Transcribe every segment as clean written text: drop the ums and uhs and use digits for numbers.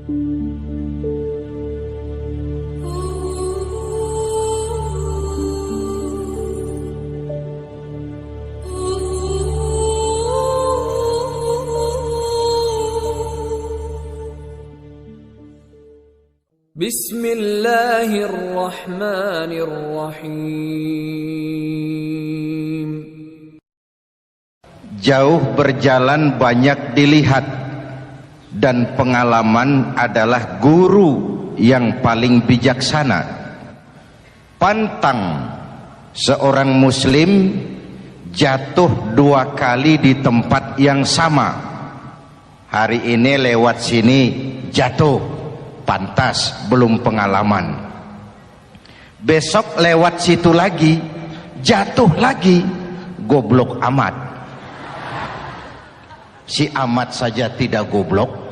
Bismillahirrahmanirrahim. Jauh berjalan banyak dilihat, dan pengalaman adalah guru yang paling bijaksana. Pantang seorang muslim jatuh 2 kali di tempat yang sama. Hari ini lewat sini jatuh, pantas belum pengalaman. Besok lewat situ lagi jatuh lagi, goblok amat. Si amat saja tidak goblok.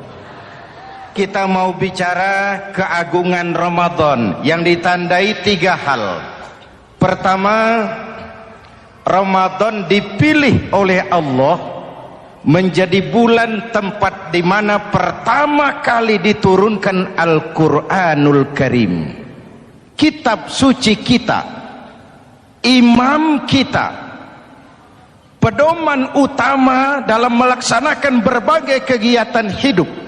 Kita mau bicara keagungan Ramadan yang ditandai 3 hal. Pertama, Ramadan dipilih oleh Allah menjadi bulan tempat di mana pertama kali diturunkan Al-Quranul Karim, kitab suci kita, imam kita, pedoman utama dalam melaksanakan berbagai kegiatan hidup.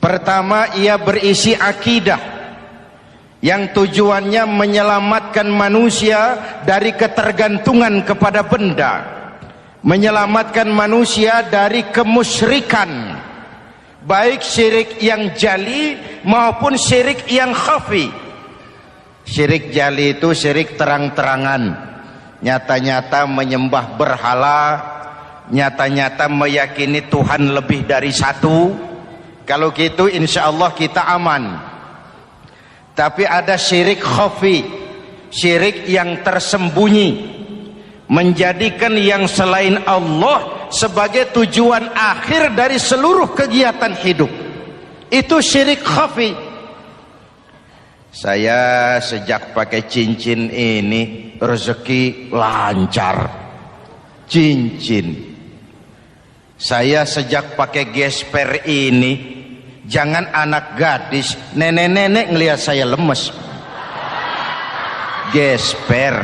Pertama, ia berisi akidah yang tujuannya menyelamatkan manusia dari ketergantungan kepada benda, menyelamatkan manusia dari kemusyrikan, baik syirik yang jali maupun syirik yang khafi. Syirik jali itu syirik terang-terangan, nyata-nyata menyembah berhala, nyata-nyata meyakini Tuhan lebih dari satu. Kalau gitu insya Allah kita aman. Tapi ada syirik khafi, syirik yang tersembunyi, menjadikan yang selain Allah sebagai tujuan akhir dari seluruh kegiatan hidup. Itu syirik khafi. Saya sejak pakai cincin ini rezeki lancar. Cincin. Saya sejak pakai gesper ini, jangan anak gadis, nenek-nenek ngelihat saya lemes. Gesper.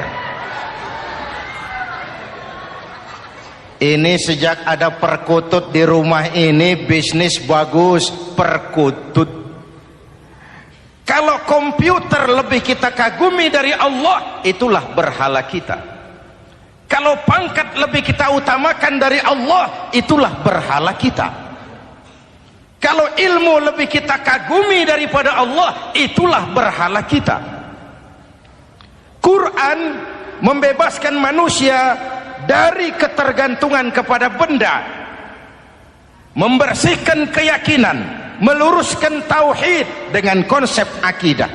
Ini sejak ada perkutut di rumah ini, bisnis bagus, perkutut. Kalau komputer lebih kita kagumi dari Allah, itulah berhala kita. Kalau pangkat lebih kita utamakan dari Allah, itulah berhala kita. Kalau ilmu lebih kita kagumi daripada Allah, itulah berhala kita. Quran membebaskan manusia dari ketergantungan kepada benda, membersihkan keyakinan, meluruskan tauhid dengan konsep akidah.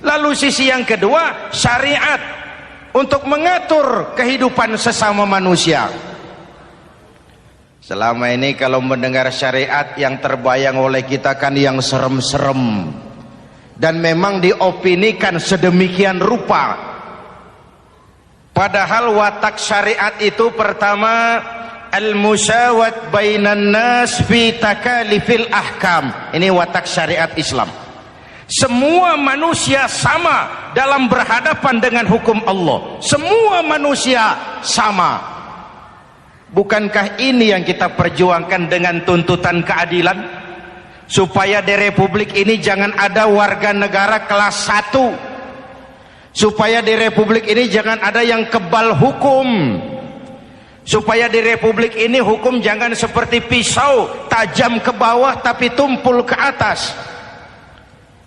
Lalu sisi yang kedua, syariat untuk mengatur kehidupan sesama manusia. Selama ini kalau mendengar syariat yang terbayang oleh kita kan yang serem-serem, dan memang diopinikan sedemikian rupa. Padahal watak syariat itu pertama, al-musawat bainan nas fi takalifil ahkam. Ini watak syariat Islam. Semua manusia sama dalam berhadapan dengan hukum Allah. Semua manusia sama. Bukankah ini yang kita perjuangkan dengan tuntutan keadilan? Supaya di Republik ini jangan ada warga negara kelas 1. Supaya di Republik ini jangan ada yang kebal hukum. Supaya di Republik ini hukum jangan seperti pisau, tajam ke bawah tapi tumpul ke atas.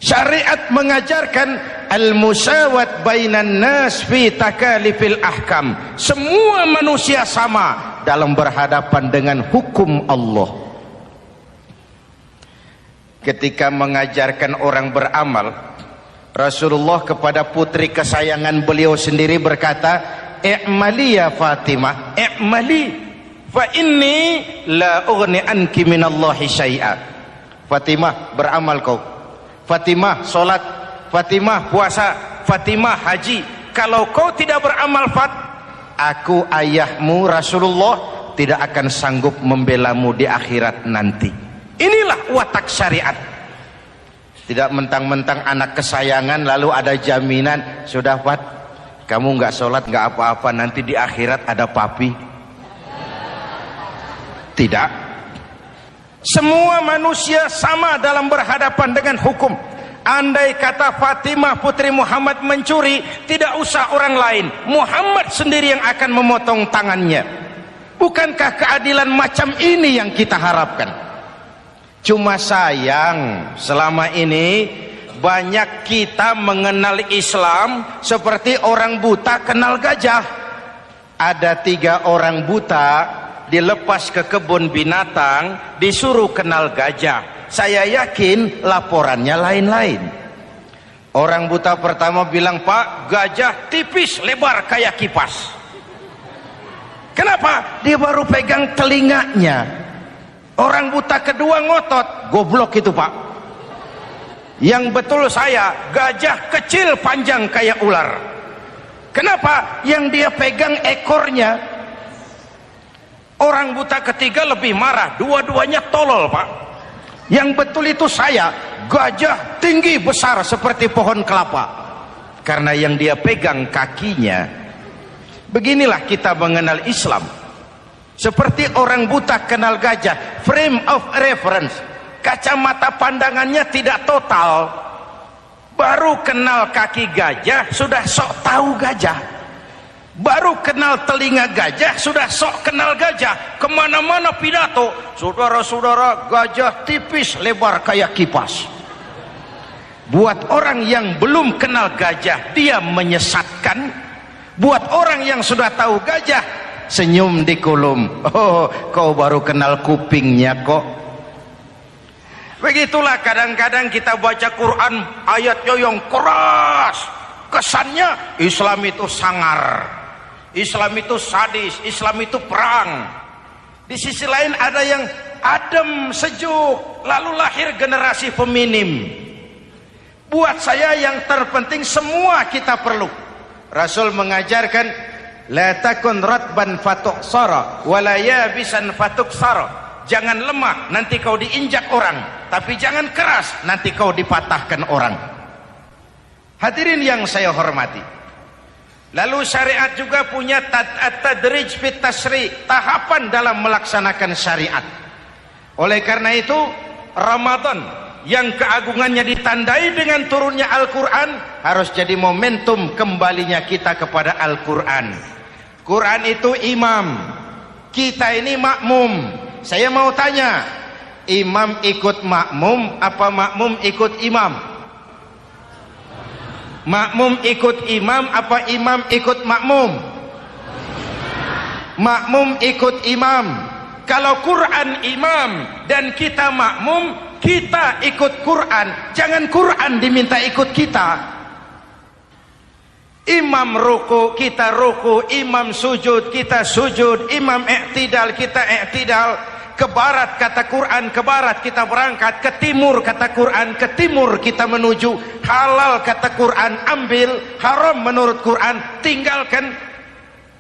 Syariat mengajarkan al-musawat bainan nas fi takalifil ahkam. Semua manusia sama dalam berhadapan dengan hukum Allah. Ketika mengajarkan orang beramal, Rasulullah kepada putri kesayangan beliau sendiri berkata, "I'mali ya Fatimah, i'mali fa inni la ughni anki minallahi syai'a." Fatimah, beramal kau. Fatimah, solat. Fatimah, puasa. Fatimah, haji. Kalau kau tidak beramal, aku ayahmu Rasulullah tidak akan sanggup membelamu di akhirat nanti. Inilah watak syariat. Tidak mentang-mentang anak kesayangan lalu ada jaminan, sudah Pak, kamu nggak sholat nggak apa-apa, nanti di akhirat ada papi. Tidak. Semua manusia sama dalam berhadapan dengan hukum. Andai kata Fatimah putri Muhammad mencuri, tidak usah orang lain, Muhammad sendiri yang akan memotong tangannya. Bukankah keadilan macam ini yang kita harapkan? Cuma sayang, selama ini banyak kita mengenal Islam seperti orang buta kenal gajah. Ada 3 orang buta dilepas ke kebun binatang, disuruh kenal gajah. Saya yakin laporannya lain-lain. Orang buta pertama bilang, Pak, gajah tipis lebar kayak kipas. Kenapa? Dia baru pegang telinganya. Orang buta kedua ngotot, goblok itu Pak. Yang betul saya, gajah kecil panjang kayak ular. Kenapa? Yang dia pegang ekornya. Orang buta ketiga lebih marah, dua-duanya tolol Pak. Yang betul itu saya, gajah tinggi besar seperti pohon kelapa. Karena yang dia pegang kakinya. Beginilah kita mengenal Islam. Seperti orang buta kenal gajah, frame of reference, kacamata pandangannya tidak total. Baru kenal kaki gajah sudah sok tahu gajah. Baru kenal telinga gajah sudah sok kenal gajah. Kemana-mana pidato, saudara-saudara, gajah tipis lebar kayak kipas. Buat orang yang belum kenal gajah, dia menyesatkan. Buat orang yang sudah tahu gajah, senyum di kolom. Oh, kau baru kenal kupingnya kok. Begitulah kadang-kadang kita baca Quran, ayatnya yang keras. Kesannya Islam itu sangar, Islam itu sadis, Islam itu perang. Di sisi lain ada yang adem, sejuk, lalu lahir generasi feminim. Buat saya yang terpenting semua kita perlu. Rasul mengajarkan, la takun ratban fatuksara wala yabisan fatuksara. Jangan lemah nanti kau diinjak orang, tapi jangan keras nanti kau dipatahkan orang. Hadirin yang saya hormati, lalu syariat juga punya at-tadrij fit tasri, tahapan dalam melaksanakan syariat. Oleh karena itu Ramadan yang keagungannya ditandai dengan turunnya Al-Quran harus jadi momentum kembalinya kita kepada Al-Quran. Quran itu imam, kita ini makmum. Saya mau tanya, imam ikut makmum apa makmum ikut imam? Makmum ikut imam apa imam ikut makmum? Makmum ikut imam. Kalau Quran imam dan kita makmum, kita ikut Quran, jangan Quran diminta ikut kita. Imam ruku, kita ruku, imam sujud, kita sujud, imam i'tidal, kita i'tidal. Ke barat kata Quran, ke barat kita berangkat, ke timur kata Quran, ke timur kita menuju. Halal kata Quran, ambil, haram menurut Quran, tinggalkan.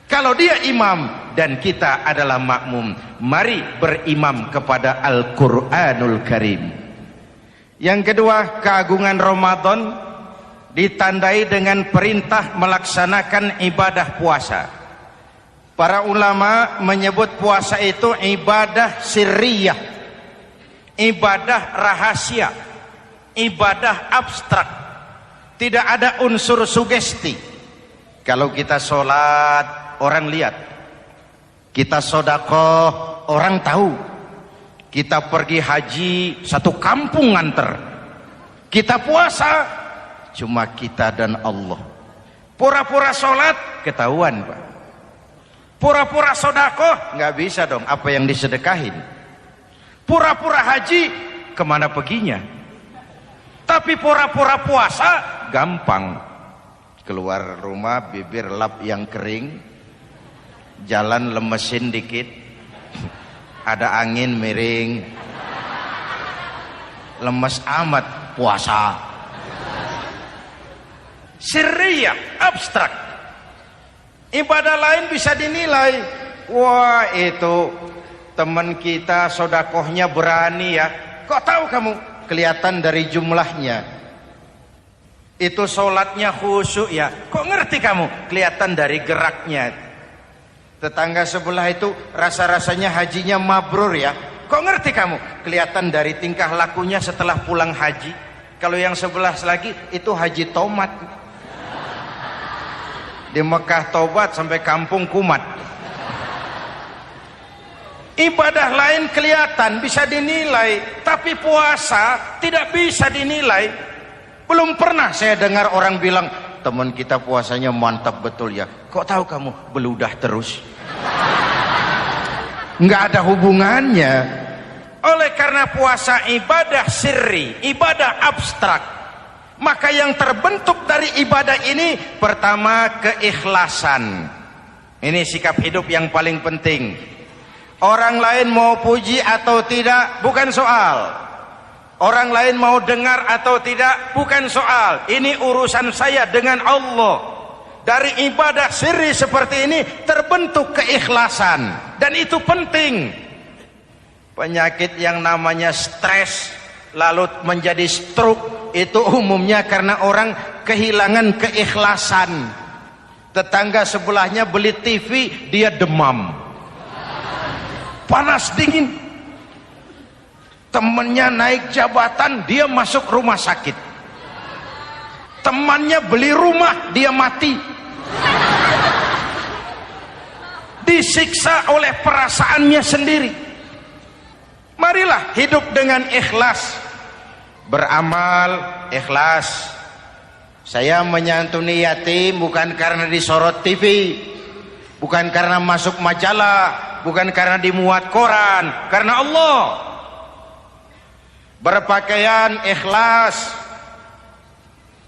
Kalau dia imam dan kita adalah makmum, mari berimam kepada Al-Quranul Karim. Yang kedua, keagungan Ramadan ditandai dengan perintah melaksanakan ibadah puasa. Para ulama menyebut puasa itu ibadah sirriyah, ibadah rahasia, ibadah abstrak. Tidak ada unsur sugesti. Kalau kita sholat, orang lihat. Kita sedekah, orang tahu. Kita pergi haji, satu kampung nganter. Kita puasa, cuma kita dan Allah. Pura-pura sholat, ketahuan Pak. Pura-pura sedekah, nggak bisa dong apa yang disedekahin. Pura-pura haji, kemana perginya? Tapi pura-pura puasa, gampang. Keluar rumah, bibir lap yang kering, jalan lemesin dikit, ada angin miring, lemes amat puasa. Sirriyah, abstrak. Ibadah lain bisa dinilai, wah itu teman kita sodakohnya berani ya. Kok tahu kamu? kelihatan dari jumlahnya. Itu sholatnya khusyuk ya. Kok ngerti kamu? Kelihatan dari geraknya. Tetangga sebelah itu rasa-rasanya hajinya mabrur ya. Kok ngerti kamu? Kelihatan dari tingkah lakunya setelah pulang haji. Kalau yang sebelah lagi itu haji tomat. Di Mekah tobat sampai kampung kumat. Ibadah lain kelihatan bisa dinilai, tapi puasa tidak bisa dinilai. Belum pernah saya dengar orang bilang, teman kita puasanya mantap betul ya. Kok tahu kamu? Beludah terus. Nggak ada hubungannya. Oleh karena puasa ibadah sirri, ibadah abstrak, maka yang terbentuk dari ibadah ini pertama keikhlasan. Ini sikap hidup yang paling penting. Orang lain mau puji atau tidak bukan soal. Orang lain mau dengar atau tidak bukan soal. Ini urusan saya dengan Allah. Dari ibadah sirri seperti ini terbentuk keikhlasan, dan itu penting. Penyakit yang namanya stres lalu menjadi stroke itu umumnya karena orang kehilangan keikhlasan. Tetangga sebelahnya beli TV, dia demam. Panas dingin. Temannya naik jabatan, dia masuk rumah sakit. Temannya beli rumah, dia mati. Disiksa oleh perasaannya sendiri. Marilah hidup dengan ikhlas. Beramal ikhlas. Saya menyantuni yatim bukan karena disorot TV, bukan karena masuk majalah, bukan karena dimuat koran, karena Allah. Berpakaian ikhlas.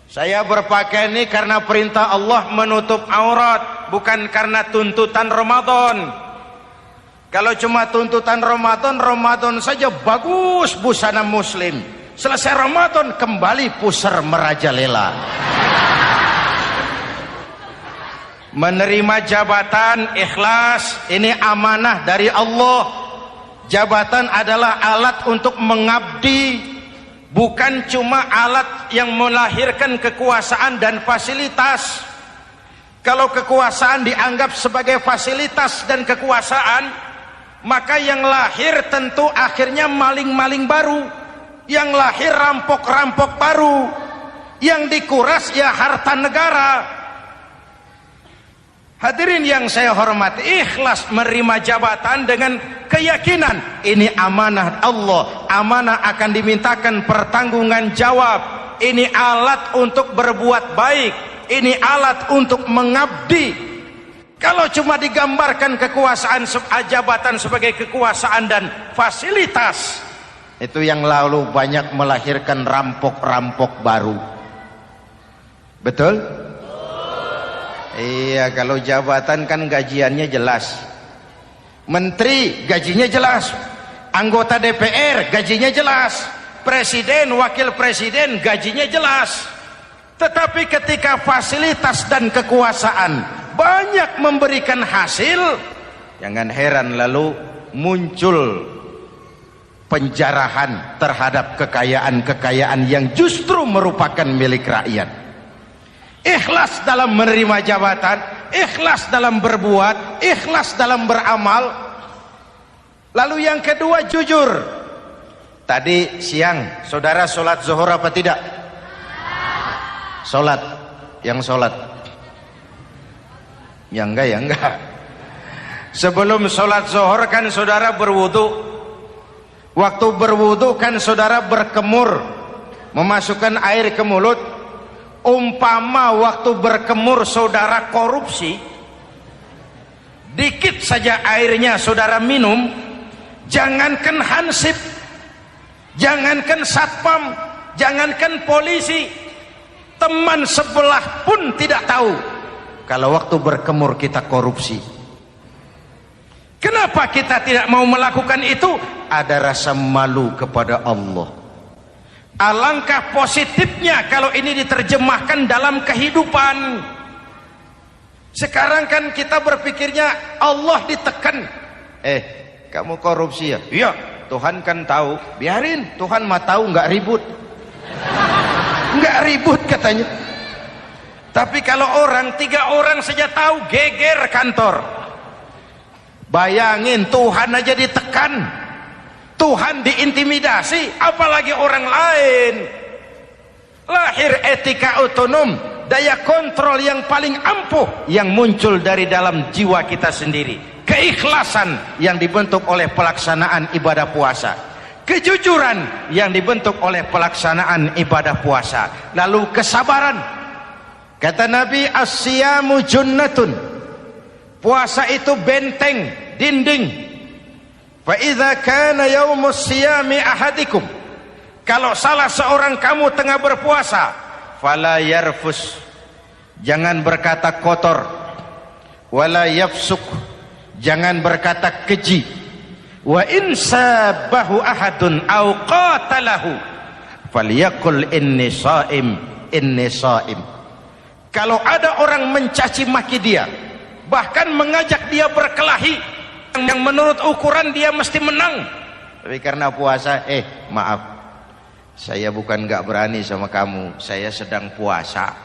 Saya berpakaian ini karena perintah Allah menutup aurat, bukan karena tuntutan Ramadan. Kalau cuma tuntutan Ramadan, Ramadan saja bagus busana muslim. Selesai Ramadan kembali pusar merajalela. Menerima jabatan ikhlas, ini amanah dari Allah. Jabatan adalah alat untuk mengabdi, bukan cuma alat yang melahirkan kekuasaan dan fasilitas. Kalau kekuasaan dianggap sebagai fasilitas dan kekuasaan, maka yang lahir tentu akhirnya maling-maling baru, yang lahir rampok-rampok baru, yang dikuras ya harta negara. Hadirin yang saya hormati, ikhlas menerima jabatan dengan keyakinan ini amanah Allah, amanah akan dimintakan pertanggungan jawab. Ini alat untuk berbuat baik, ini alat untuk mengabdi. Kalau cuma digambarkan kekuasaan jabatan sebagai kekuasaan dan fasilitas, itu yang lalu banyak melahirkan rampok-rampok baru. Betul? Iya, kalau jabatan kan gajiannya jelas. Menteri gajinya jelas. Anggota DPR gajinya jelas. Presiden, wakil presiden gajinya jelas. Tetapi ketika fasilitas dan kekuasaan banyak memberikan hasil, jangan heran lalu muncul penjarahan terhadap kekayaan-kekayaan yang justru merupakan milik rakyat. Ikhlas dalam menerima jabatan, ikhlas dalam berbuat, ikhlas dalam beramal. Lalu yang kedua, jujur. Tadi siang saudara sholat zuhur apa tidak? Sholat. Yang sholat? Ya enggak, ya enggak. Sebelum sholat zuhur kan saudara berwudu. Waktu berwudu kan saudara berkemur, memasukkan air ke mulut. Umpama waktu berkemur saudara korupsi, dikit saja airnya saudara minum, jangankan hansip, jangankan satpam, jangankan polisi, teman sebelah pun tidak tahu kalau waktu berkemur kita korupsi. Kenapa kita tidak mau melakukan itu? Ada rasa malu kepada Allah. Alangkah positifnya kalau ini diterjemahkan dalam kehidupan. Sekarang kan kita berpikirnya Allah ditekan. Kamu korupsi ya? Iya. Tuhan kan tahu. Biarin, Tuhan mah tahu, nggak ribut. Nggak ribut katanya. Tapi kalau orang, 3 orang saja tahu, geger kantor. Bayangin, Tuhan aja ditekan, Tuhan diintimidasi, apalagi orang lain. Lahir etika otonom, daya kontrol yang paling ampuh yang muncul dari dalam jiwa kita sendiri. Keikhlasan yang dibentuk oleh pelaksanaan ibadah puasa. Kejujuran yang dibentuk oleh pelaksanaan ibadah puasa. Lalu kesabaran. Kata Nabi, as-siyamu junnatun. Puasa itu benteng, dinding. Fa idza kana yaumus siyami ahadikum. Kalau salah seorang kamu tengah berpuasa, fala yarfus, jangan berkata kotor, wala yafsuk, jangan berkata keji. Wa in sabahu ahadun au qatalahu falyaqul inni shaim, inni shaim. Kalau ada orang mencaci maki dia, bahkan mengajak dia berkelahi yang menurut ukuran dia mesti menang, tapi karena puasa, maaf, saya bukan gak berani sama kamu, saya sedang puasa.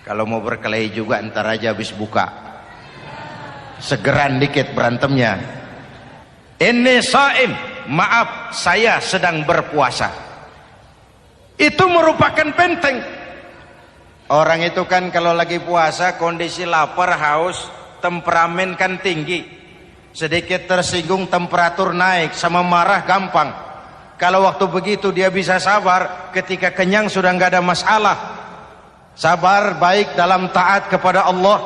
Kalau mau berkelahi juga ntar aja habis buka, segeran dikit berantemnya. Inni shaim, maaf saya sedang berpuasa. Itu merupakan benteng. Orang itu kan kalau lagi puasa kondisi lapar, haus, temperamen kan tinggi. Sedikit tersinggung temperatur naik, sama marah gampang. Kalau waktu begitu dia bisa sabar, ketika kenyang sudah nggak ada masalah. Sabar baik dalam taat kepada Allah,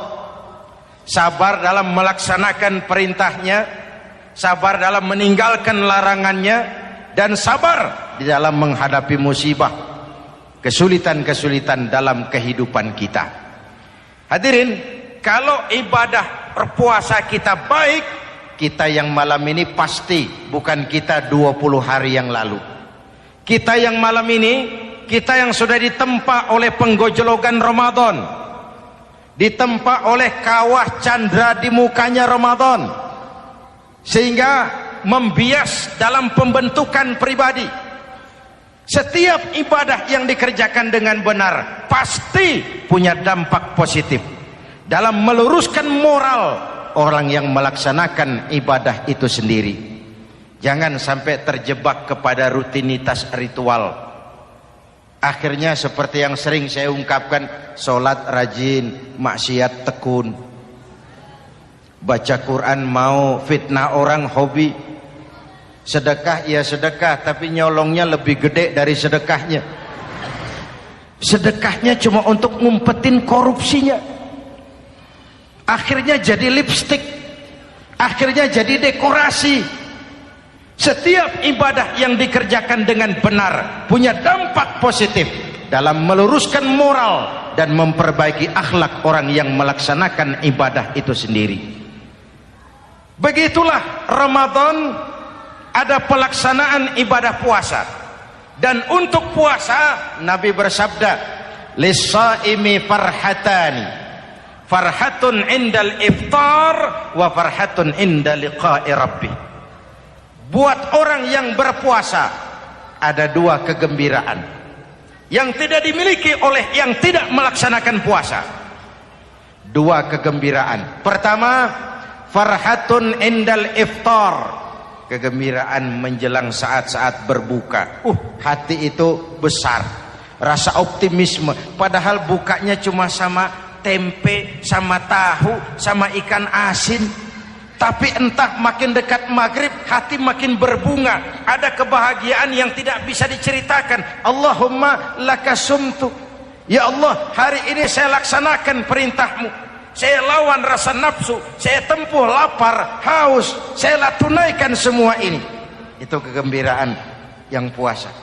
sabar dalam melaksanakan perintahnya, sabar dalam meninggalkan larangannya, dan sabar di dalam menghadapi musibah, kesulitan-kesulitan dalam kehidupan kita. Hadirin, kalau ibadah berpuasa kita baik, kita yang malam ini pasti bukan kita 20 hari yang lalu. Kita yang malam ini, kita yang sudah ditempa oleh penggojologan Ramadan, ditempa oleh kawah candra di mukanya Ramadan, sehingga membias dalam pembentukan pribadi. Setiap ibadah yang dikerjakan dengan benar pasti punya dampak positif dalam meluruskan moral orang yang melaksanakan ibadah itu sendiri. Jangan sampai terjebak kepada rutinitas ritual. Akhirnya seperti yang sering saya ungkapkan, sholat rajin, maksiat tekun. Baca Quran mau, fitnah orang hobi. Sedekah ya sedekah, tapi nyolongnya lebih gede dari sedekahnya. Sedekahnya cuma untuk ngumpetin korupsinya. Akhirnya jadi lipstik, akhirnya jadi dekorasi. Setiap ibadah yang dikerjakan dengan benar punya dampak positif dalam meluruskan moral dan memperbaiki akhlak orang yang melaksanakan ibadah itu sendiri. Begitulah Ramadan, ada pelaksanaan ibadah puasa. Dan untuk puasa Nabi bersabda, lis-shaimi farhatani, farhatun indal iftar wa farhatun inda liqa'i rabbih. Buat orang yang berpuasa ada 2 kegembiraan yang tidak dimiliki oleh yang tidak melaksanakan puasa. 2 kegembiraan. Pertama, farhatun indal iftar, kegembiraan menjelang saat-saat berbuka. Hati itu besar, rasa optimisme, padahal bukanya cuma sama tempe, sama tahu, sama ikan asin. Tapi entah makin dekat maghrib hati makin berbunga, ada kebahagiaan yang tidak bisa diceritakan. Allahumma lakasumtu, ya Allah hari ini saya laksanakan perintahmu, saya lawan rasa nafsu, saya tempuh lapar, haus, saya tunaikan semua ini. Itu kegembiraan yang puasa.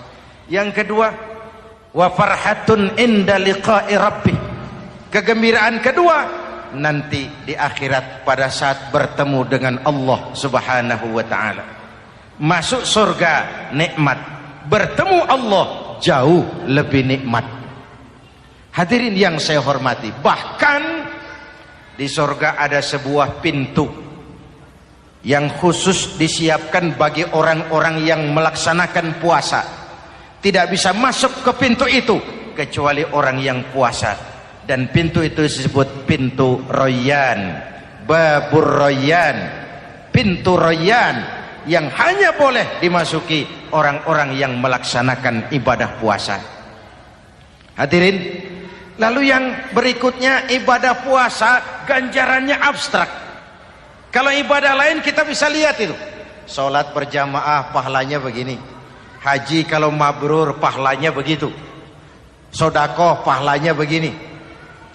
Yang kedua, wa farhatun inda liqa'i rabbih, kegembiraan kedua nanti di akhirat pada saat bertemu dengan Allah Subhanahu wa ta'ala. Masuk surga nikmat, bertemu Allah jauh lebih nikmat. Hadirin yang saya hormati, bahkan di surga ada sebuah pintu. yang khusus disiapkan bagi orang-orang yang melaksanakan puasa. Tidak bisa masuk ke pintu itu kecuali orang yang puasa, dan pintu itu disebut pintu Rayyan, Babur Rayyan, pintu Rayyan, yang hanya boleh dimasuki orang-orang yang melaksanakan ibadah puasa. Hadirin, lalu yang berikutnya, ibadah puasa ganjarannya abstrak. Kalau ibadah lain kita bisa lihat itu, sholat berjamaah pahalanya begini, haji kalau mabrur pahalanya begitu, sedekah pahalanya begini.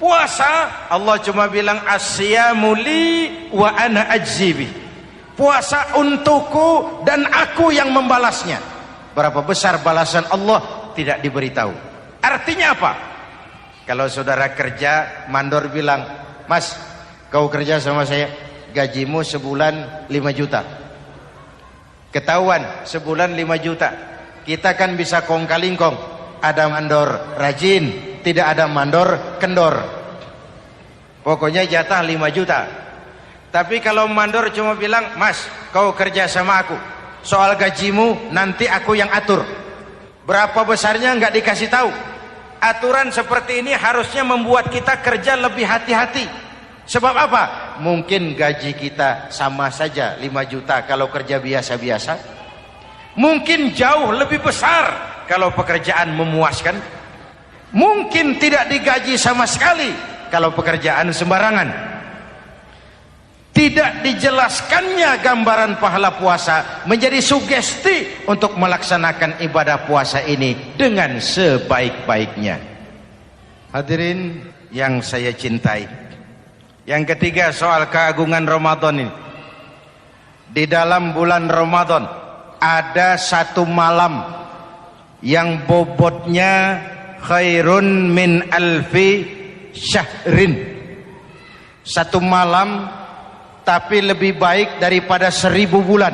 Puasa Allah cuma bilang as-siyamu li wa ana ajzibi, puasa untukku dan aku yang membalasnya. Berapa besar balasan Allah tidak diberitahu. Artinya apa? Kalau saudara kerja, mandor bilang, "Mas, kau kerja sama saya, gajimu sebulan 5 juta." Ketahuan sebulan 5 juta. Kita kan bisa kong kalingkong, ada mandor rajin, tidak ada mandor kendor. Pokoknya jatah 5 juta. Tapi kalau mandor cuma bilang, "Mas, kau kerja sama aku, soal gajimu nanti aku yang atur." Berapa besarnya nggak dikasih tahu. Aturan seperti ini harusnya membuat kita kerja lebih hati-hati. Sebab apa? Mungkin gaji kita sama saja 5 juta kalau kerja biasa-biasa. Mungkin jauh lebih besar kalau pekerjaan memuaskan. Mungkin tidak digaji sama sekali kalau pekerjaan sembarangan. Tidak dijelaskannya gambaran pahala puasa menjadi sugesti untuk melaksanakan ibadah puasa ini dengan sebaik-baiknya. Hadirin yang saya cintai, yang ketiga soal keagungan Ramadan ini. Di dalam bulan Ramadan ada satu malam yang bobotnya khairun min alfi syahrin. Satu malam tapi lebih baik daripada 1000 bulan,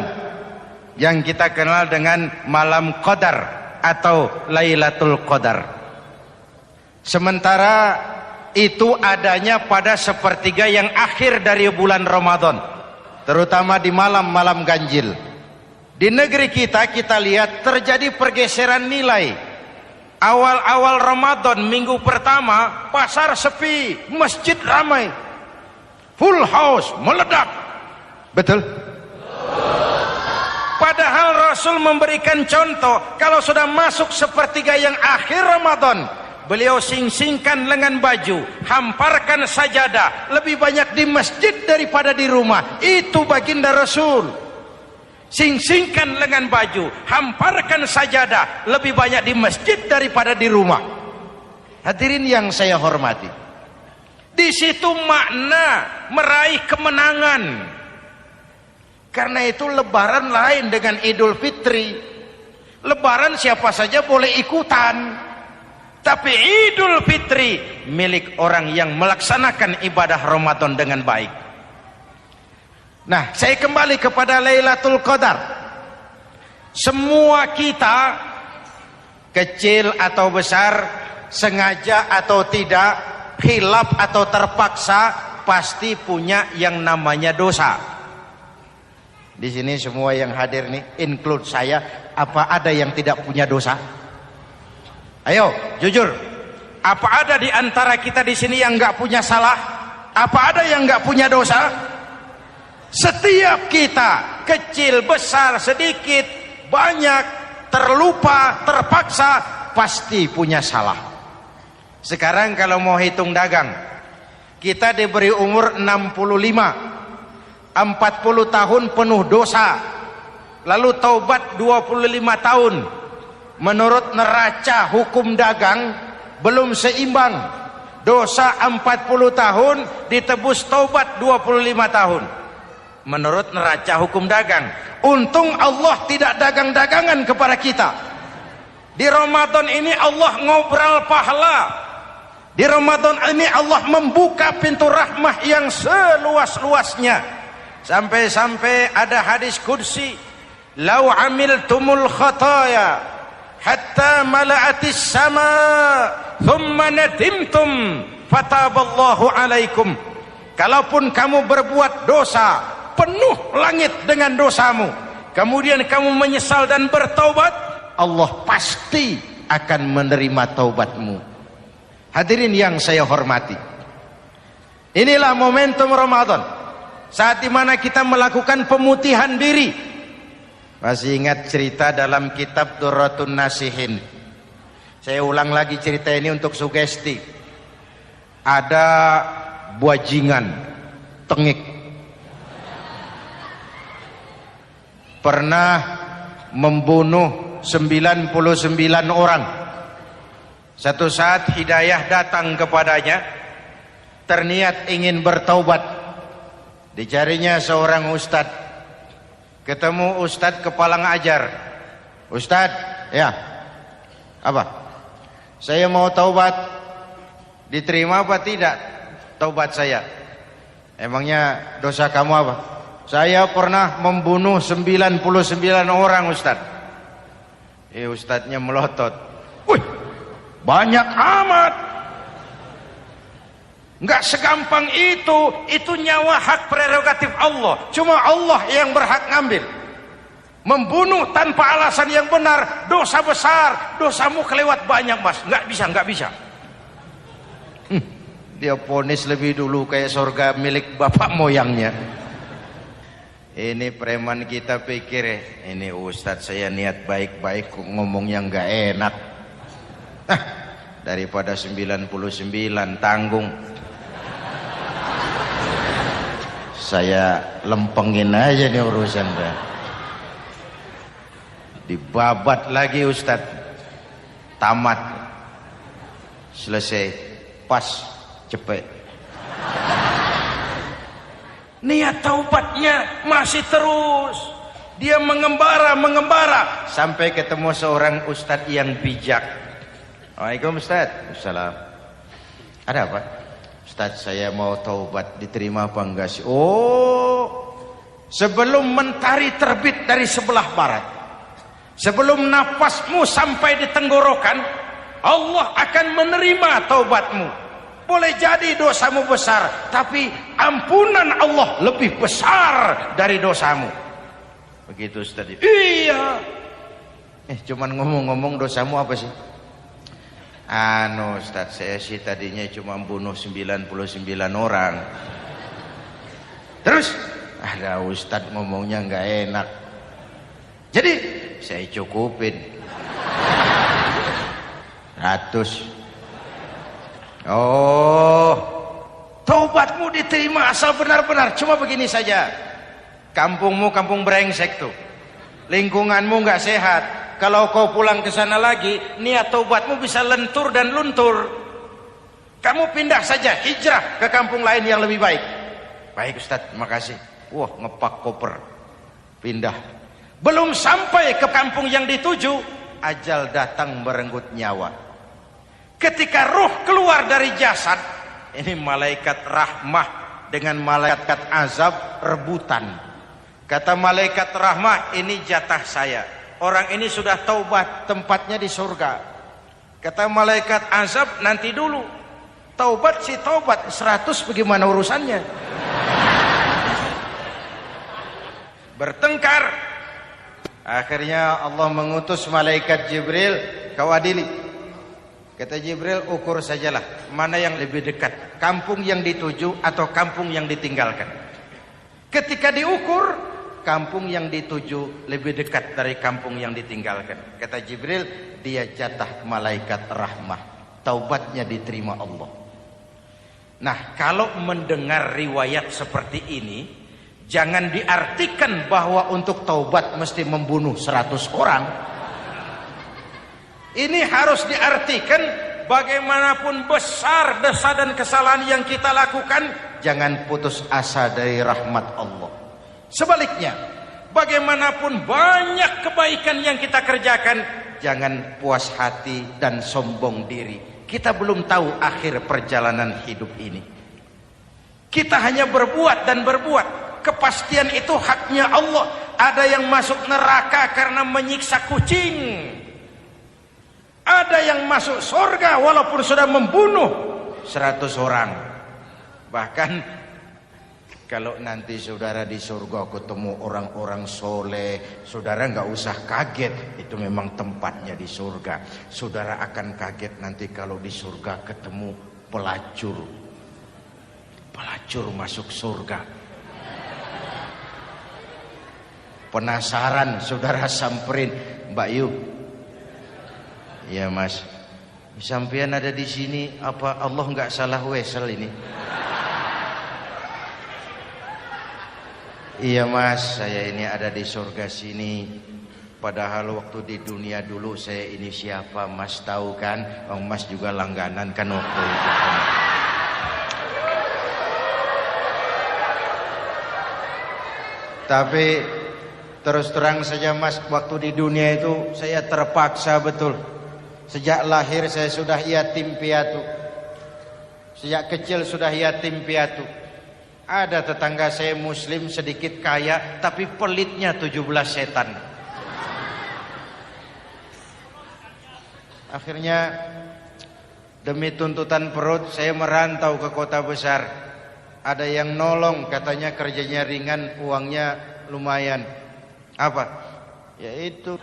yang kita kenal dengan malam Qadar atau Lailatul Qadar. Sementara itu adanya pada sepertiga yang akhir dari bulan Ramadan, terutama di malam-malam ganjil. Di negeri kita lihat terjadi pergeseran nilai. Awal-awal Ramadan, minggu pertama, pasar sepi, masjid ramai, full house, meledak. Betul? Padahal Rasul memberikan contoh, kalau sudah masuk sepertiga yang akhir Ramadan, beliau sing-singkan lengan baju, hamparkan sajadah, lebih banyak di masjid daripada di rumah. Itu baginda Rasul. Sing-singkan lengan baju, hamparkan sajadah, lebih banyak di masjid daripada di rumah. Hadirin yang saya hormati, di situ makna meraih kemenangan. Karena itu lebaran lain dengan Idul Fitri. Lebaran siapa saja boleh ikutan, tapi Idul Fitri milik orang yang melaksanakan ibadah Ramadan dengan baik. Nah, saya kembali kepada Lailatul Qadar. Semua kita, kecil atau besar, sengaja atau tidak, khilaf atau terpaksa, pasti punya yang namanya dosa. Di sini semua yang hadir nih, include saya, apa ada yang tidak punya dosa? Ayo, jujur. Apa ada di antara kita di sini yang nggak punya salah? Apa ada yang nggak punya dosa? Setiap kita, kecil, besar, sedikit, banyak, terlupa, terpaksa, pasti punya salah. Sekarang kalau mau hitung dagang, kita diberi umur 65, 40 tahun penuh dosa, lalu taubat 25 tahun. Menurut neraca hukum dagang belum seimbang. Dosa 40 tahun ditebus taubat 25 tahun. Menurut neraca hukum dagang. Untung Allah tidak dagang-dagangan kepada kita. Di Ramadan ini Allah ngobrol pahala. Di Ramadan ini Allah membuka pintu rahmah yang seluas-luasnya. Sampai-sampai ada hadis qudsi, "Lau amiltumul khataya hatta mala'atis sama thumma nadimtum fataballahu alaikum." Kalaupun kamu berbuat dosa penuh langit dengan dosamu, kemudian kamu menyesal dan bertaubat, Allah pasti akan menerima taubatmu. Hadirin yang saya hormati, inilah momentum Ramadan, saat dimana kita melakukan pemutihan diri. Masih ingat cerita dalam kitab Durratun Nasihin? Saya ulang lagi cerita ini untuk sugesti. Ada buajingan tengik pernah membunuh 99 orang. Satu saat hidayah datang kepadanya, terniat ingin bertaubat. Dicarinya seorang ustadz, ketemu ustadz kepala ngajar. Ustadz, ya, apa? Saya mau taubat, diterima apa tidak taubat saya? Emangnya dosa kamu apa? Saya pernah membunuh 99 orang, Ustadz. Ustadznya melotot. Wih, banyak amat. Enggak segampang itu nyawa hak prerogatif Allah. Cuma Allah yang berhak ngambil. Membunuh tanpa alasan yang benar, dosa besar. Dosamu kelewat banyak, Mas. Enggak bisa. Dia vonis lebih dulu kayak surga milik bapak moyangnya. Ini preman kita pikir ini ustadz saya niat baik-baik ngomongnya nggak enak. Daripada 99 tanggung. Saya lempengin aja nih urusan dah. Dibabat lagi ustadz. Tamat. Selesai. Pas. Cepet. Niat taubatnya masih terus. Dia mengembara sampai ketemu seorang ustadz yang bijak. Waalaikumsalam Ustadz. Assalam. Ada apa? Ustadz, saya mau taubat, diterima apa enggak sih? Oh, sebelum mentari terbit dari sebelah barat, sebelum nafasmu sampai di tenggorokan, Allah akan menerima taubatmu. Boleh jadi dosamu besar, tapi ampunan Allah lebih besar dari dosamu. Begitu Ustaz. Iya. Cuman ngomong-ngomong dosamu apa sih? Ustaz, saya sih tadinya cuma bunuh 99 orang. Terus ada Ustaz ngomongnya nggak enak. Jadi saya cukupin 100. Oh, taubatmu diterima asal benar-benar. Cuma begini saja, kampungmu kampung brengsek tuh, lingkunganmu nggak sehat. Kalau kau pulang ke sana lagi, niat taubatmu bisa lentur dan luntur. Kamu pindah saja, hijrah ke kampung lain yang lebih baik. Baik Ustadz, terima kasih. Wah, ngepak koper, pindah. Belum sampai ke kampung yang dituju, ajal datang merenggut nyawa. Ketika ruh keluar dari jasad, ini malaikat rahmah dengan malaikat azab rebutan. Kata malaikat rahmah, ini jatah saya. Orang ini sudah taubat, tempatnya di surga. Kata malaikat azab, nanti dulu. Taubat sih taubat, 100 bagaimana urusannya? Bertengkar. Akhirnya Allah mengutus malaikat Jibril, kau adili. Kata Jibril, ukur sajalah mana yang lebih dekat, kampung yang dituju atau kampung yang ditinggalkan. Ketika diukur, kampung yang dituju lebih dekat dari kampung yang ditinggalkan. Kata Jibril, dia jatah malaikat rahmah, taubatnya diterima Allah. Nah, kalau mendengar riwayat seperti ini, jangan diartikan bahwa untuk taubat mesti membunuh 100 orang. Ini harus diartikan bagaimanapun besar dosa dan kesalahan yang kita lakukan, jangan putus asa dari rahmat Allah. Sebaliknya, bagaimanapun banyak kebaikan yang kita kerjakan, jangan puas hati dan sombong diri. Kita belum tahu akhir perjalanan hidup ini. Kita hanya berbuat dan berbuat. Kepastian itu haknya Allah. Ada yang masuk neraka karena menyiksa kucing. Ada yang masuk surga walaupun sudah membunuh 100 orang. Bahkan Kalau nanti saudara di surga ketemu orang-orang soleh, saudara nggak usah kaget. Itu memang tempatnya di surga. Saudara akan kaget nanti kalau di surga ketemu pelacur. Pelacur masuk surga. Penasaran, saudara samperin, Mbak Yu. Ya Mas, sampean ada di sini, apa Allah nggak salah wesel ini? Iya Mas, saya ini ada di surga sini. Padahal waktu di dunia dulu saya ini siapa Mas tahu kan? Mas juga langganan kan waktu itu. Tapi terus terang saja Mas, waktu di dunia itu saya terpaksa betul. Sejak lahir saya sudah yatim piatu. Sejak kecil sudah yatim piatu. Ada tetangga saya muslim sedikit kaya, tapi pelitnya 17 setan. Akhirnya demi tuntutan perut saya merantau ke kota besar. Ada yang nolong, katanya kerjanya ringan, uangnya lumayan. Apa? Yaitu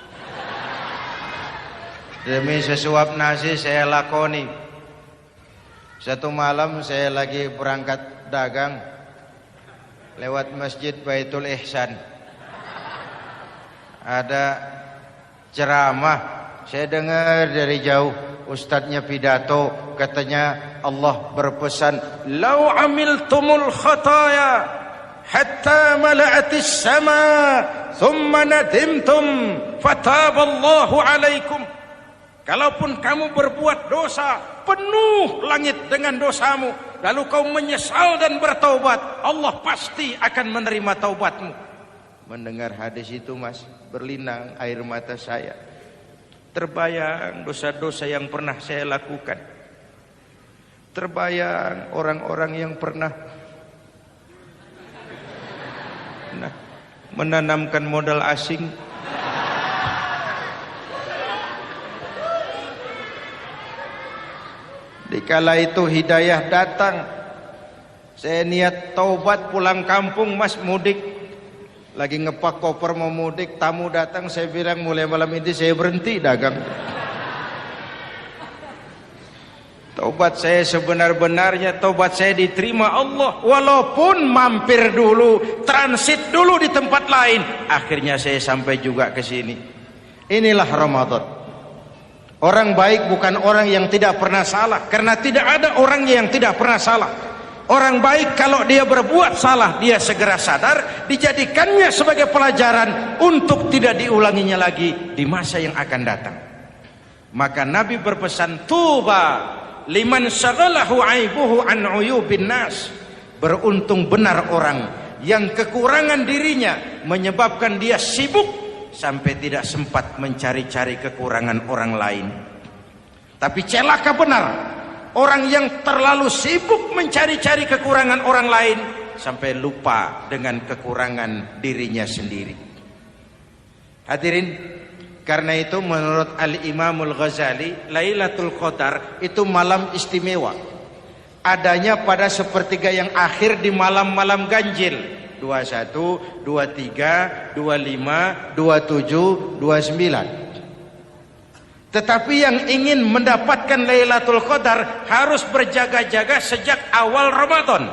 demi sesuap nasi saya lakoni. Satu malam saya lagi berangkat dagang, lewat masjid Baitul Ihsan. Ada ceramah, saya dengar dari jauh, ustadznya pidato, katanya Allah berpesan, "Lau amiltumul khataya hatta mala'atis sama, thumma nadimtum, fataballahu alaikum." Kalaupun kamu berbuat dosa, penuh langit dengan dosamu, lalu kau menyesal dan bertaubat, Allah pasti akan menerima taubatmu. Mendengar hadis itu Mas, berlinang air mata saya. Terbayang dosa-dosa yang pernah saya lakukan. Terbayang orang-orang yang pernah menanamkan modal asing. Dikala itu hidayah datang, saya niat taubat pulang kampung Mas, mudik. Lagi ngepak koper mau mudik, tamu datang, saya bilang mulai malam ini saya berhenti dagang. Taubat saya sebenar-benarnya, taubat saya diterima Allah. Walaupun mampir dulu, transit dulu di tempat lain, akhirnya saya sampai juga ke sini. Inilah Ramadan. Orang baik bukan orang yang tidak pernah salah, karena tidak ada orang yang tidak pernah salah. Orang baik kalau dia berbuat salah, dia segera sadar, dijadikannya sebagai pelajaran untuk tidak diulanginya lagi di masa yang akan datang. Maka Nabi berpesan, tuba liman syaghalahu aibuhu an uyubin nas. Beruntung benar orang yang kekurangan dirinya menyebabkan dia sibuk sampai tidak sempat mencari-cari kekurangan orang lain. Tapi celaka benar orang yang terlalu sibuk mencari-cari kekurangan orang lain sampai lupa dengan kekurangan dirinya sendiri. Hadirin, karena itu menurut Al-Imamul Ghazali, Lailatul Qadar itu malam istimewa. Adanya pada sepertiga yang akhir di malam-malam ganjil. 21, 23, 25, 27, 29. Tetapi yang ingin mendapatkan Lailatul Qadar harus berjaga-jaga sejak awal Ramadan.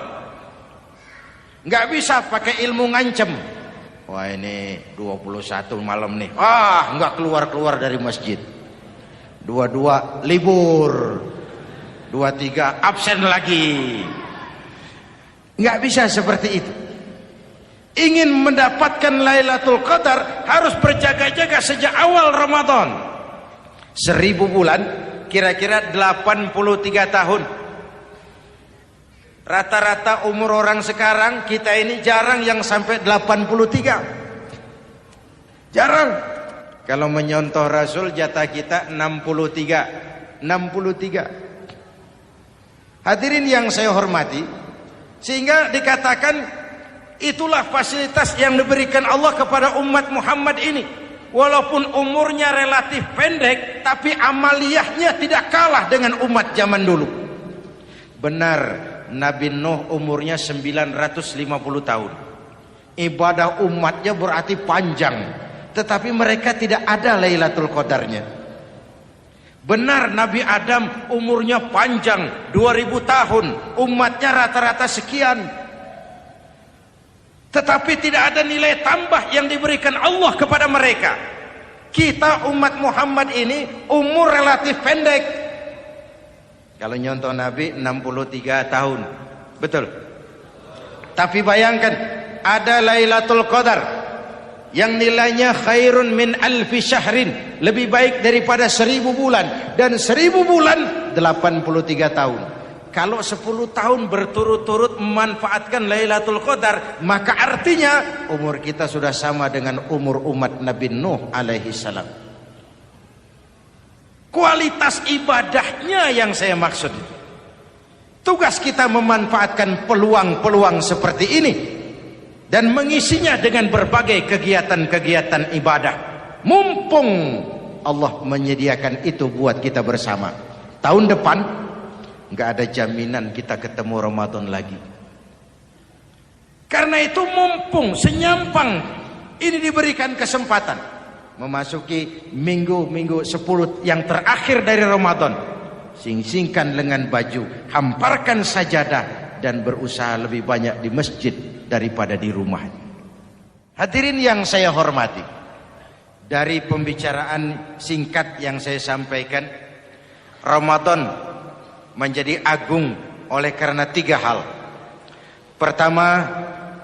Nggak bisa pakai ilmu ngancem. Wah ini 21 malam nih, nggak keluar-keluar dari masjid. 22 libur, 23 absen lagi. Nggak bisa seperti itu. Ingin mendapatkan Lailatul Qadar harus berjaga-jaga sejak awal Ramadan. 1000 bulan kira-kira 83 tahun. Rata-rata umur orang sekarang kita ini jarang yang sampai 83. Jarang. Kalau menyontoh Rasul jatah kita 63. 63. Hadirin yang saya hormati, sehingga dikatakan itulah fasilitas yang diberikan Allah kepada umat Muhammad ini. Walaupun umurnya relatif pendek, tapi amaliyahnya tidak kalah dengan umat zaman dulu. Benar, Nabi Nuh umurnya 950 tahun. Ibadah umatnya berarti panjang, tetapi mereka tidak ada Lailatul Qadarnya. Benar Nabi Adam umurnya panjang 2000 tahun, umatnya rata-rata sekian, tetapi tidak ada nilai tambah yang diberikan Allah kepada mereka. Kita umat Muhammad ini umur relatif pendek. Kalau nyontoh Nabi 63 tahun, betul. Tapi bayangkan ada Lailatul Qadar yang nilainya khairun min alfi syahrin, lebih baik daripada 1000 bulan, dan 1000 bulan 83 tahun. Kalau 10 tahun berturut-turut memanfaatkan Lailatul Qadar, maka artinya umur kita sudah sama dengan umur umat Nabi Nuh alaihi salam. Kualitas ibadahnya yang saya maksud. Tugas kita memanfaatkan peluang-peluang seperti ini dan mengisinya dengan berbagai kegiatan-kegiatan ibadah. Mumpung Allah menyediakan itu buat kita bersama. Tahun depan nggak ada jaminan kita ketemu Ramadan lagi. Karena itu mumpung senyampang ini diberikan kesempatan memasuki minggu-minggu 10 yang terakhir dari Ramadan, sing-singkan lengan baju, hamparkan sajadah, dan berusaha lebih banyak di masjid daripada di rumah. Hadirin yang saya hormati, dari pembicaraan singkat yang saya sampaikan, Ramadan menjadi agung oleh karena 3 hal. Pertama,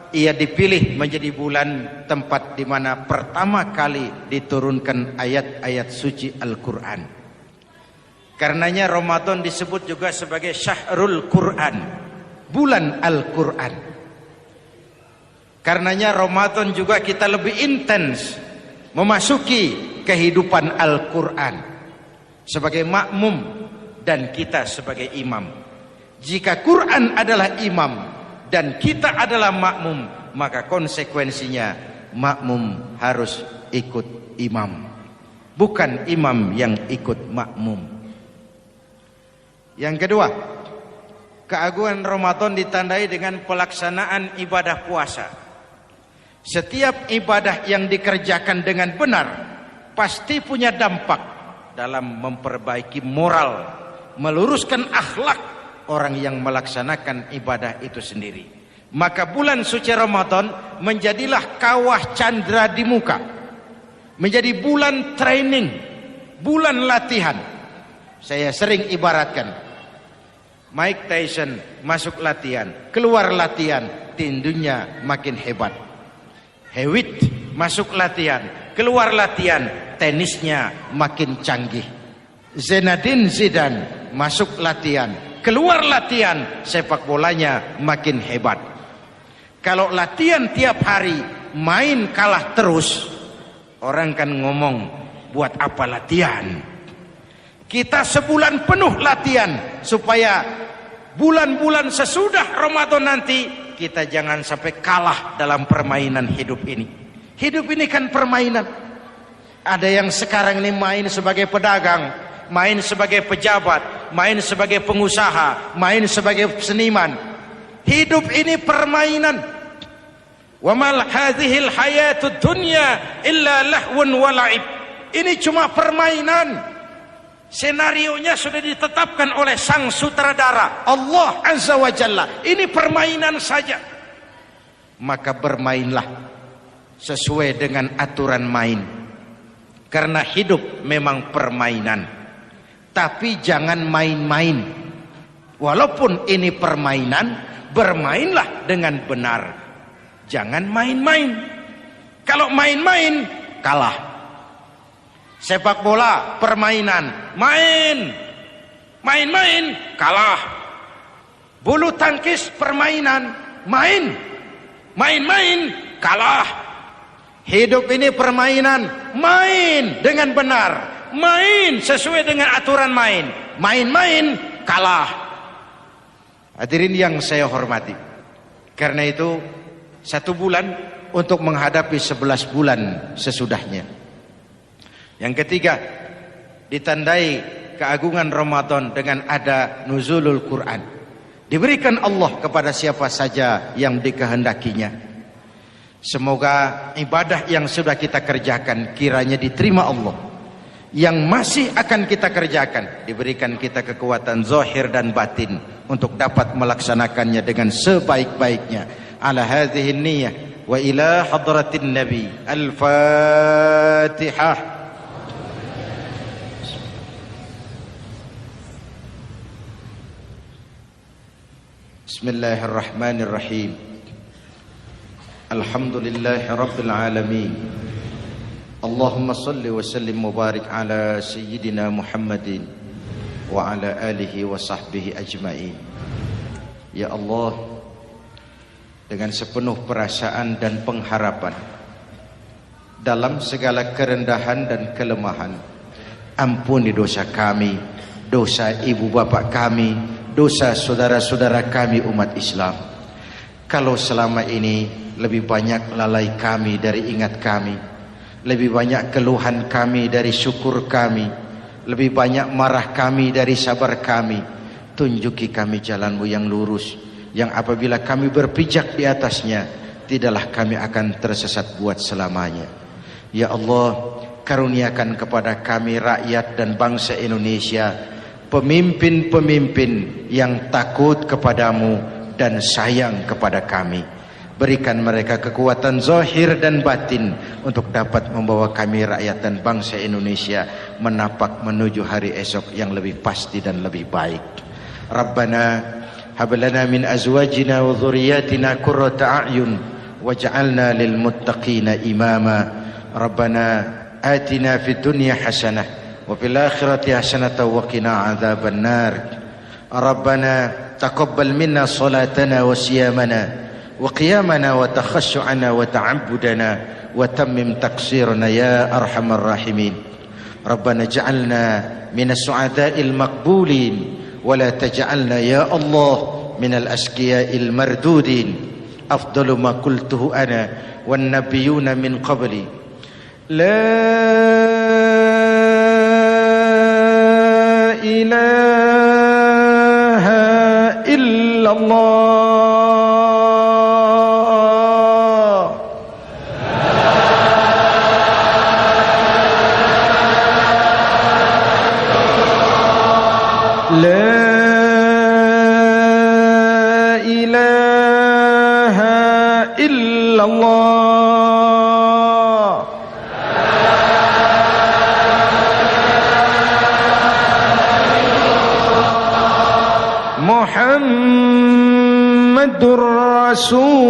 ia dipilih menjadi bulan tempat di mana pertama kali diturunkan ayat-ayat suci Al-Quran. Karenanya Ramadan disebut juga sebagai Syahrul Quran, bulan Al-Quran. Karenanya Ramadan juga kita lebih intens memasuki kehidupan Al-Quran sebagai makmum dan kita sebagai imam. Jika Quran adalah imam dan kita adalah makmum, maka konsekuensinya makmum harus ikut imam, bukan imam yang ikut makmum. Yang kedua, keagungan Ramadan ditandai dengan pelaksanaan ibadah puasa. Setiap ibadah yang dikerjakan dengan benar pasti punya dampak dalam memperbaiki moral, meluruskan akhlak orang yang melaksanakan ibadah itu sendiri. Maka bulan suci Ramadan menjadilah kawah candra di muka, menjadi bulan training, bulan latihan. Saya sering ibaratkan, Mike Tyson masuk latihan, keluar latihan, tinjunya makin hebat. Hewitt masuk latihan, keluar latihan, tenisnya makin canggih. Zinedine Zidane masuk latihan, keluar latihan, sepak bolanya makin hebat. Kalau latihan tiap hari, main kalah terus, orang kan ngomong, buat apa latihan? Kita sebulan penuh latihan supaya bulan-bulan sesudah Ramadan nanti kita jangan sampai kalah dalam permainan hidup ini. Hidup ini kan permainan. Ada yang sekarang ini main sebagai pedagang, main sebagai pejabat, main sebagai pengusaha, main sebagai seniman. Hidup ini permainan. Wa mal hadhil hayatud dunya illa lahwun wa la'ib. Ini cuma permainan. Senarionya sudah ditetapkan oleh sang sutradara Allah Azza wa Jalla. Ini permainan saja. Maka bermainlah sesuai dengan aturan main. Karena hidup memang permainan. Tapi jangan main-main. Walaupun ini permainan, bermainlah dengan benar. Jangan main-main. Kalau main-main, kalah. Sepak bola permainan, main-main kalah. Bulu tangkis permainan, main-main kalah. Hidup ini permainan, main dengan benar, main sesuai dengan aturan main, main-main kalah. Hadirin yang saya hormati, karena itu 1 bulan untuk menghadapi 11 bulan sesudahnya. Yang ketiga, ditandai keagungan Ramadan dengan ada nuzulul Quran, Diberikan Allah kepada siapa saja yang dikehendakinya. Semoga ibadah yang sudah kita kerjakan kiranya diterima Allah. Yang masih akan kita kerjakan diberikan kita kekuatan zahir dan batin untuk dapat melaksanakannya dengan sebaik-baiknya. Ala hadhihi niyyah wa ila hadratin nabi. Al-Fatihah. Bismillahirrahmanirrahim. Alhamdulillahi rabbil alamin. Allahumma salli wa sallim mubarak ala sayyidina Muhammadin wa ala alihi wa sahbihi ajma'in. Ya Allah, dengan sepenuh perasaan dan pengharapan dalam segala kerendahan dan kelemahan, ampuni dosa kami, dosa ibu bapak kami, dosa saudara-saudara kami umat Islam. Kalau selama ini lebih banyak lalai kami dari ingat kami, lebih banyak keluhan kami dari syukur kami, lebih banyak marah kami dari sabar kami, tunjuki kami jalan-Mu yang lurus, yang apabila kami berpijak di atasnya, tidaklah kami akan tersesat buat selamanya. Ya Allah, karuniakan kepada kami rakyat dan bangsa Indonesia pemimpin-pemimpin yang takut kepadamu dan sayang kepada kami. Berikan mereka kekuatan zahir dan batin untuk dapat membawa kami rakyat dan bangsa Indonesia menapak menuju hari esok yang lebih pasti dan lebih baik. Rabbana hab lana min azwajina wa dhurriyyatina qurrata a'yun waj'alna lil muttaqina imama. Rabbana atina fid dunya hasanah wa fil akhirati hasanatan wa qina adzaban nar. Rabbana taqabbal minna salatana wa siyamana wa qiyamana wa takhashu'ana wa ta'abbudana wa tammim taqsirana ya arhamar rahimin. Rabbana ja'alna minas su'ada'il maqbulin wa la taj'alna ya Allah minal asqiya'il mardudin. Afdalu ma qultuhu ana wan nabiyyuna min qabli la ilaha illallah. La ilaha illallah. Muhammadur Rasulullah.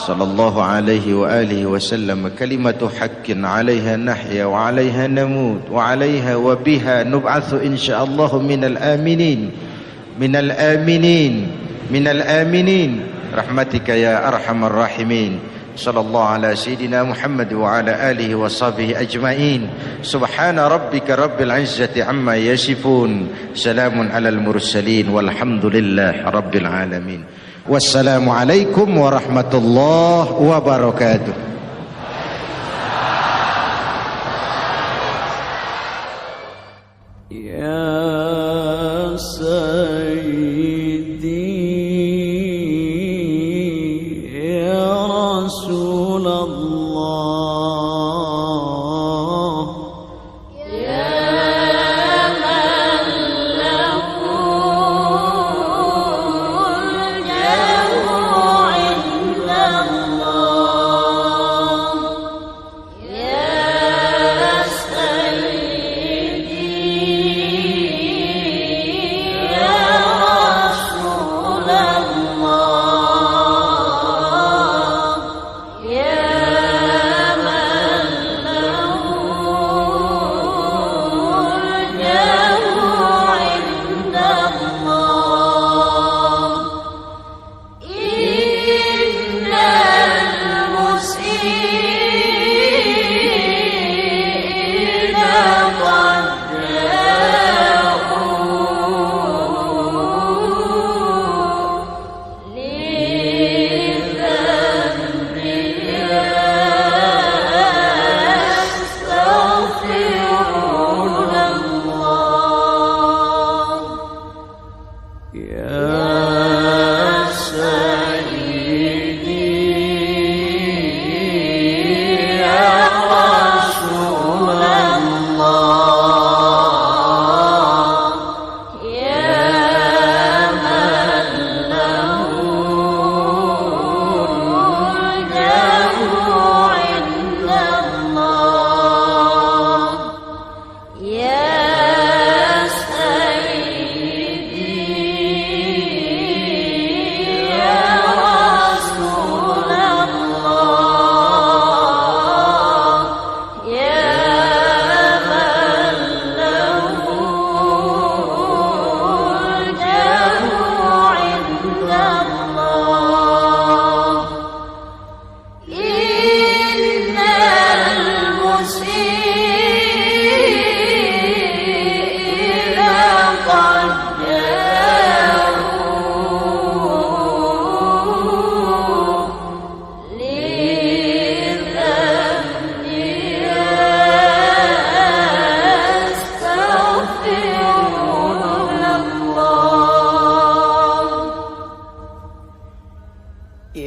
Sallallahu alaihi wa alihi wasallam. Kalimatu haqqin 'alaiha nahya wa 'alaiha namut wa 'alaiha wa biha nub'atsu insyaallah minal aminin minal aminin minal aminin rahmatika ya arhamar rahimin. Sallallahu ala sayyidina Muhammad wa ala alihi wa sahbihi ajma'in. Subhana rabbika rabbil izzati amma yasifun. Salamun alal mursalin walhamdulillah rabbil alamin. Wassalamualaikum warahmatullahi wabarakatuh. Ya Sayyidi ya Rasulullah.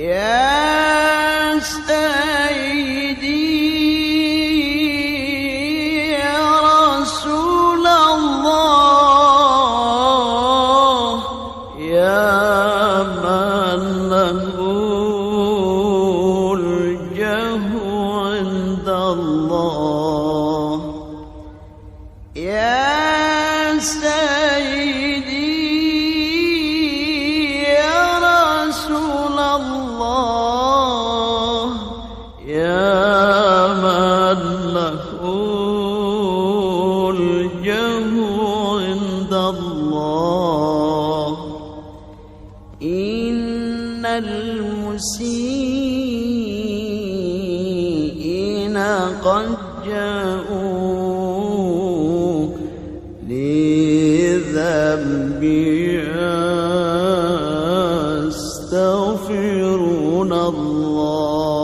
يا سيدي يا رسول الله يا من له الجاه عند الله يا سيدي يا رسول الله يا من له الجاه عند الله إن المسيئين قد جاءوا لذنب يستغفرون الله